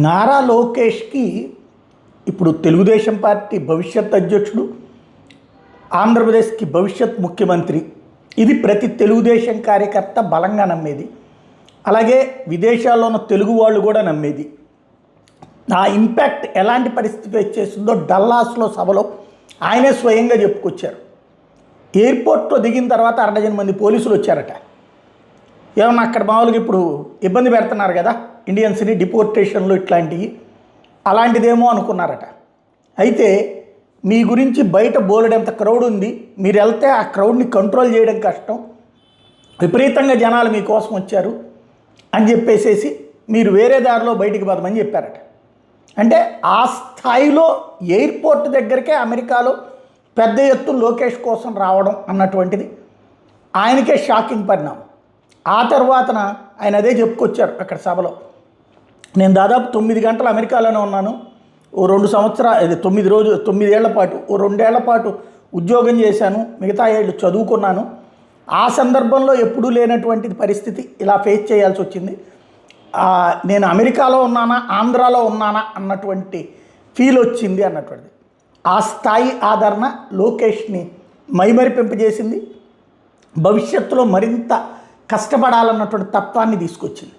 నారా లోకేష్కి ఇప్పుడు తెలుగుదేశం పార్టీ భవిష్యత్ అధ్యక్షుడు, ఆంధ్రప్రదేశ్కి భవిష్యత్ ముఖ్యమంత్రి. ఇది ప్రతి తెలుగుదేశం కార్యకర్త బలంగా నమ్మేది. అలాగే విదేశాల్లో ఉన్న తెలుగు వాళ్ళు కూడా నమ్మేది. ఆ ఇంపాక్ట్ ఎలాంటి పరిస్థితి ఫేస్ చేస్తుందో డల్లాస్లో సభలో ఆయనే స్వయంగా చెప్పుకొచ్చారు. ఎయిర్పోర్ట్లో దిగిన తర్వాత 1.5 మంది పోలీసులు వచ్చారట. ఏమన్నా అక్కడ మామూలుగా ఇప్పుడు ఇబ్బంది పెడుతున్నారు కదా ఇండియన్స్ని, డిపోర్టేషన్లు ఇట్లాంటివి, అలాంటిదేమో అనుకున్నారట. అయితే మీ గురించి బయట బోలెడంత క్రౌడ్ ఉంది, మీరు వెళ్తే ఆ క్రౌడ్ని కంట్రోల్ చేయడం కష్టం, విపరీతంగా జనాలు మీకోసం వచ్చారు అని చెప్పేసేసి మీరు వేరే దారిలో బయటికి పదమని చెప్పారట. అంటే ఆ స్థాయిలో ఎయిర్పోర్ట్ దగ్గరికే అమెరికాలో పెద్ద ఎత్తు లోకేష్ కోసం రావడం అన్నటువంటిది ఆయనకే షాకింగ్ పరిణామం. ఆ తర్వాతన ఆయన అదే చెప్పుకొచ్చారు అక్కడ సభలో. నేను దాదాపు 9 గంటలు అమెరికాలోనే ఉన్నాను, ఓ 2 సంవత్సరాలు 9 ఏళ్ల పాటు, ఓ 2 ఏళ్ల పాటు ఉద్యోగం చేశాను, మిగతా ఏళ్ళు చదువుకున్నాను. ఆ సందర్భంలో ఎప్పుడూ లేనటువంటిది పరిస్థితి ఇలా ఫేస్ చేయాల్సి వచ్చింది. నేను అమెరికాలో ఉన్నానా ఆంధ్రాలో ఉన్నానా అన్నటువంటి ఫీల్ వచ్చింది అన్నటువంటిది. ఆ స్థాయి ఆదరణ లోకేష్ని మైమరిపింపజేసింది. భవిష్యత్తులో మరింత కష్టపడాలన్నటువంటి తత్వాన్ని తీసుకొచ్చింది.